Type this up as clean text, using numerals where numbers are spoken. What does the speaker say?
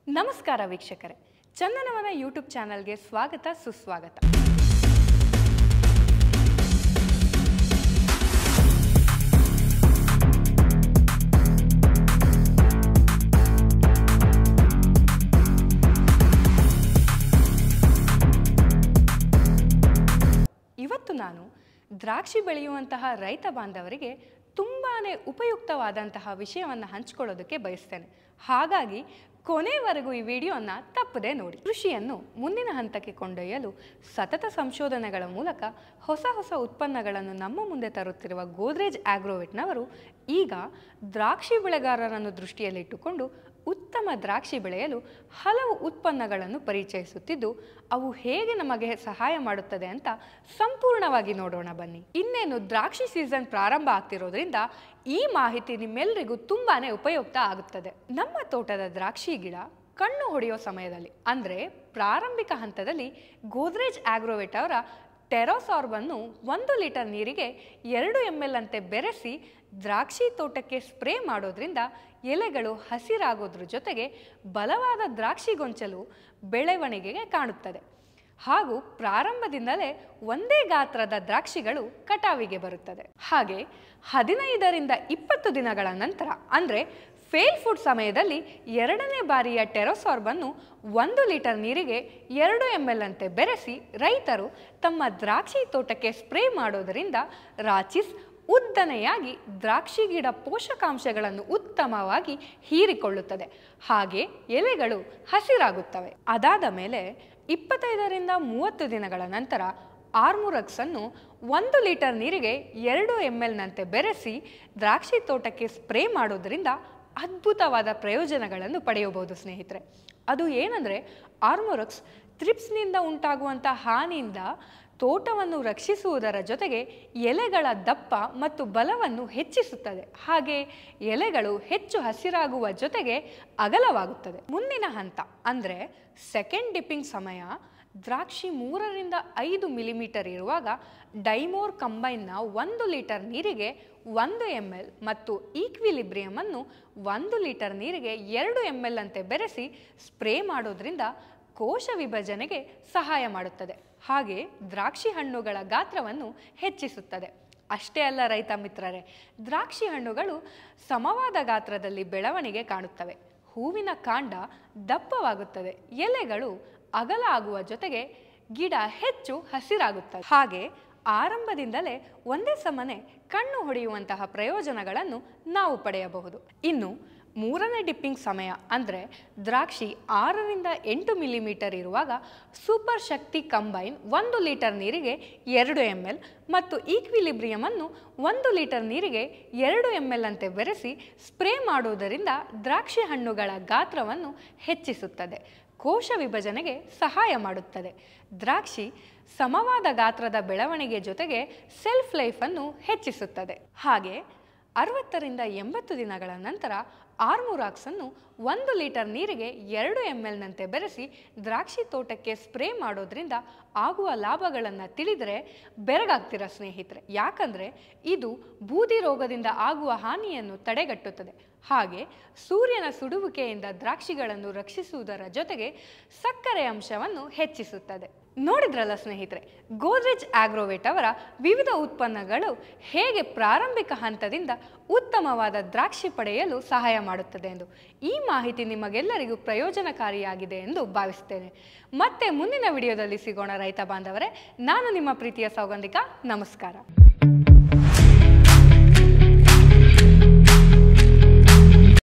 ನಮಸ್ಕಾರ ವೀಕ್ಷಕರೇ, ಚಂದನವನ ಯೂಟ್ಯೂಬ್ ಚಾನಲ್ಗೆ ಸ್ವಾಗತ ಸುಸ್ವಾಗತ. ಇವತ್ತು ನಾನು ದ್ರಾಕ್ಷಿ ಬೆಳೆಯುವಂತಹ ರೈತ ಬಾಂಧವರಿಗೆ ತುಂಬಾನೇ ಉಪಯುಕ್ತವಾದಂತಹ ವಿಷಯವನ್ನು ಹಂಚಿಕೊಳ್ಳೋದಕ್ಕೆ ಬಯಸ್ತೇನೆ. ಹಾಗಾಗಿ ಕೊನೆವರೆಗೂ ಈ ವಿಡಿಯೋನ ತಪ್ಪದೆ ನೋಡಿ. ಕೃಷಿಯನ್ನು ಮುಂದಿನ ಹಂತಕ್ಕೆ ಕೊಂಡೊಯ್ಯಲು ಸತತ ಸಂಶೋಧನೆಗಳ ಮೂಲಕ ಹೊಸ ಹೊಸ ಉತ್ಪನ್ನಗಳನ್ನು ನಮ್ಮ ಮುಂದೆ ತರುತ್ತಿರುವ ಗೋದ್ರೇಜ್ ಆಗ್ರೋವೆಟ್ನವರು ಈಗ ದ್ರಾಕ್ಷಿ ಬೆಳೆಗಾರರನ್ನು ದೃಷ್ಟಿಯಲ್ಲಿಟ್ಟುಕೊಂಡು ಉತ್ತಮ ದ್ರಾಕ್ಷಿ ಬೆಳೆಯಲು ಹಲವು ಉತ್ಪನ್ನಗಳನ್ನು ಪರಿಚಯಿಸುತ್ತಿದ್ದು ಅವು ಹೇಗೆ ನಮಗೆ ಸಹಾಯ ಮಾಡುತ್ತದೆ ಅಂತ ಸಂಪೂರ್ಣವಾಗಿ ನೋಡೋಣ ಬನ್ನಿ. ಇನ್ನೇನು ದ್ರಾಕ್ಷಿ ಸೀಸನ್ ಪ್ರಾರಂಭ ಆಗ್ತಿರೋದ್ರಿಂದ ಈ ಮಾಹಿತಿ ನಿಮ್ಮೆಲ್ಲರಿಗೂ ತುಂಬಾನೇ ಉಪಯುಕ್ತ ಆಗುತ್ತದೆ. ನಮ್ಮ ತೋಟದ ದ್ರಾಕ್ಷಿ ಗಿಡ ಕಣ್ಣು ಹೊಡೆಯೋ ಸಮಯದಲ್ಲಿ ಅಂದರೆ ಪ್ರಾರಂಭಿಕ ಹಂತದಲ್ಲಿ ಗೋದ್ರೇಜ್ ಆಗ್ರೋವೆಟ್ ಅವರ ಟೆರೋಸಾರ್ಬ್ ಅನ್ನು 1 ಲೀಟರ್ ನೀರಿಗೆ 2 ml ಅಂತೆ ಬೆರೆಸಿ ದ್ರಾಕ್ಷಿ ತೋಟಕ್ಕೆ ಸ್ಪ್ರೇ ಮಾಡೋದ್ರಿಂದ ಎಲೆಗಳು ಹಸಿರಾಗೋದ್ರ ಜೊತೆಗೆ ಬಲವಾದ ದ್ರಾಕ್ಷಿ ಗೊಂಚಲು ಬೆಳವಣಿಗೆಗೆ ಕಾಣುತ್ತದೆ. ಹಾಗೂ ಪ್ರಾರಂಭದಿಂದಲೇ ಒಂದೇ ಗಾತ್ರದ ದ್ರಾಕ್ಷಿಗಳು ಕಟಾವಿಗೆ ಬರುತ್ತದೆ. ಹಾಗೆ 15 ರಿಂದ 20 ದಿನಗಳ ನಂತರ ಅಂದರೆ ಫೇಲ್ ಫುಡ್ ಸಮಯದಲ್ಲಿ 2ನೇ ಬಾರಿಯ ಟೆರೋಸಾರ್ಬ್ ಅನ್ನು 1 ಲೀಟರ್ ನೀರಿಗೆ 2 ml ಅಂತೆ ಬೆರೆಸಿ ರೈತರು ತಮ್ಮ ದ್ರಾಕ್ಷಿ ತೋಟಕ್ಕೆ ಸ್ಪ್ರೇ ಮಾಡೋದರಿಂದ ರಾಚಿಸ್ ಉದ್ದನೆಯಾಗಿ ದ್ರಾಕ್ಷಿ ಗಿಡ ಪೋಷಕಾಂಶಗಳನ್ನು ಉತ್ತಮವಾಗಿ ಹೀರಿಕೊಳ್ಳುತ್ತದೆ. ಹಾಗೆ ಎಲೆಗಳು ಹಸಿರಾಗುತ್ತವೆ. ಅದಾದ ಮೇಲೆ 25 ರಿಂದ 30 ದಿನಗಳ ನಂತರ ಆರ್ಮುರಕ್ಸ್ ಅನ್ನು 1 ಲೀಟರ್ ನೀರಿಗೆ 2 ml ನಂತೆ ಬೆರೆಸಿ ದ್ರಾಕ್ಷಿ ತೋಟಕ್ಕೆ ಸ್ಪ್ರೇ ಮಾಡೋದ್ರಿಂದ ಅದ್ಭುತವಾದ ಪ್ರಯೋಜನಗಳನ್ನು ಪಡೆಯಬಹುದು ಸ್ನೇಹಿತರೆ. ಅದು ಏನಂದರೆ ಆರ್ಮೊರಕ್ಸ್ ಥ್ರಿಪ್ಸ್ನಿಂದ ಉಂಟಾಗುವಂಥ ಹಾನಿಯಿಂದ ತೋಟವನ್ನು ರಕ್ಷಿಸುವುದರ ಜೊತೆಗೆ ಎಲೆಗಳ ದಪ್ಪ ಮತ್ತು ಬಲವನ್ನು ಹೆಚ್ಚಿಸುತ್ತದೆ. ಹಾಗೆ ಎಲೆಗಳು ಹೆಚ್ಚು ಹಸಿರಾಗುವ ಜೊತೆಗೆ ಅಗಲವಾಗುತ್ತದೆ. ಮುಂದಿನ ಹಂತ ಅಂದರೆ ಸೆಕೆಂಡ್ ಡಿಪ್ಪಿಂಗ್ ಸಮಯ ದ್ರಾಕ್ಷಿ 3 ರಿಂದ 5 ಮಿಲಿಮೀಟರ್ ಇರುವಾಗ ಡೈಮೋರ್ ಕಂಬೈನ್ನ 1 ಲೀಟರ್ ನೀರಿಗೆ 1 ml ಮತ್ತು ಈಕ್ವಿಲಿಬ್ರಿಯಮ್ ಅನ್ನು 1 ಲೀಟರ್ ನೀರಿಗೆ 2 ml ಅಂತೆ ಬೆರೆಸಿ ಸ್ಪ್ರೇ ಮಾಡೋದ್ರಿಂದ ಕೋಶ ವಿಭಜನೆಗೆ ಸಹಾಯ ಮಾಡುತ್ತದೆ. ಹಾಗೆ ದ್ರಾಕ್ಷಿ ಹಣ್ಣುಗಳ ಗಾತ್ರವನ್ನು ಹೆಚ್ಚಿಸುತ್ತದೆ. ಅಷ್ಟೇ ಅಲ್ಲ ರೈತ ಮಿತ್ರರೇ, ದ್ರಾಕ್ಷಿ ಹಣ್ಣುಗಳು ಸಮವಾದ ಗಾತ್ರದಲ್ಲಿ ಬೆಳವಣಿಗೆ ಕಾಣುತ್ತವೆ. ಹೂವಿನ ಕಾಂಡ ದಪ್ಪವಾಗುತ್ತದೆ. ಎಲೆಗಳು ಅಗಲ ಆಗುವ ಜೊತೆಗೆ ಗಿಡ ಹೆಚ್ಚು ಹಸಿರಾಗುತ್ತದೆ. ಹಾಗೆ ಆರಂಭದಿಂದಲೇ ಒಂದೇ ಸಮನೆ ಕಣ್ಣು ಹೊಡೆಯುವಂತಹ ಪ್ರಯೋಜನಗಳನ್ನು ನಾವು ಪಡೆಯಬಹುದು. ಇನ್ನು 3ನೇ ಡಿಪ್ಪಿಂಗ್ ಸಮಯ ಅಂದರೆ ದ್ರಾಕ್ಷಿ 6 ರಿಂದ 8 ಮಿಲಿಮೀಟರ್ ಇರುವಾಗ ಸೂಪರ್ ಶಕ್ತಿ ಕಂಬೈನ್ 1 ಲೀಟರ್ ನೀರಿಗೆ 2 ml ಮತ್ತು ಈಕ್ವಿಲಿಬ್ರಿಯಮ್ ಅನ್ನು 1 ಲೀಟರ್ ನೀರಿಗೆ 2 ml ಅಂತೆ ಬೆರೆಸಿ ಸ್ಪ್ರೇ ಮಾಡುವುದರಿಂದ ದ್ರಾಕ್ಷಿ ಹಣ್ಣುಗಳ ಗಾತ್ರವನ್ನು ಹೆಚ್ಚಿಸುತ್ತದೆ. ಕೋಶ ವಿಭಜನೆಗೆ ಸಹಾಯ ಮಾಡುತ್ತದೆ. ದ್ರಾಕ್ಷಿ ಸಮವಾದ ಗಾತ್ರದ ಬೆಳವಣಿಗೆ ಜೊತೆಗೆ ಸೆಲ್ಫ್ ಲೈಫನ್ನು ಹೆಚ್ಚಿಸುತ್ತದೆ. ಹಾಗೆ 60 ರಿಂದ 80 ದಿನಗಳ ನಂತರ ಆರ್ಮುರಾಕ್ಸ್ ಅನ್ನು 1 ಲೀಟರ್ ನೀರಿಗೆ 2 ml ನಂತೆ ಬೆರೆಸಿ ದ್ರಾಕ್ಷಿ ತೋಟಕ್ಕೆ ಸ್ಪ್ರೇ ಮಾಡೋದ್ರಿಂದ ಆಗುವ ಲಾಭಗಳನ್ನು ತಿಳಿದರೆ ಬೆರಗಾಗ್ತೀರ ಸ್ನೇಹಿತರೆ. ಯಾಕಂದರೆ ಇದು ಬೂದಿ ರೋಗದಿಂದ ಆಗುವ ಹಾನಿಯನ್ನು ತಡೆಗಟ್ಟುತ್ತದೆ. ಹಾಗೆ ಸೂರ್ಯನ ಸುಡುವಿಕೆಯಿಂದ ದ್ರಾಕ್ಷಿಗಳನ್ನು ರಕ್ಷಿಸುವುದರ ಜೊತೆಗೆ ಸಕ್ಕರೆ ಅಂಶವನ್ನು ಹೆಚ್ಚಿಸುತ್ತದೆ. ನೋಡಿದ್ರಲ್ಲ ಸ್ನೇಹಿತರೆ, ಗೋದ್ರೇಜ್ ಆಗ್ರೋವೆಟ್ ಅವರ ವಿವಿಧ ಉತ್ಪನ್ನಗಳು ಹೇಗೆ ಪ್ರಾರಂಭಿಕ ಹಂತದಿಂದ ಉತ್ತಮವಾದ ದ್ರಾಕ್ಷಿ ಪಡೆಯಲು ಸಹಾಯ ಮಾಡುತ್ತದೆ ಎಂದು. ಈ ಮಾಹಿತಿ ನಿಮಗೆಲ್ಲರಿಗೂ ಪ್ರಯೋಜನಕಾರಿಯಾಗಿದೆ ಎಂದು ಭಾವಿಸುತ್ತೇನೆ. ಮತ್ತೆ ಮುಂದಿನ ವಿಡಿಯೋದಲ್ಲಿ ಸಿಗೋಣ ರೈತ ಬಾಂಧವರೇ. ನಾನು ನಿಮ್ಮ ಪ್ರೀತಿಯ ಸೌಗಂಧಿಕ. ನಮಸ್ಕಾರ.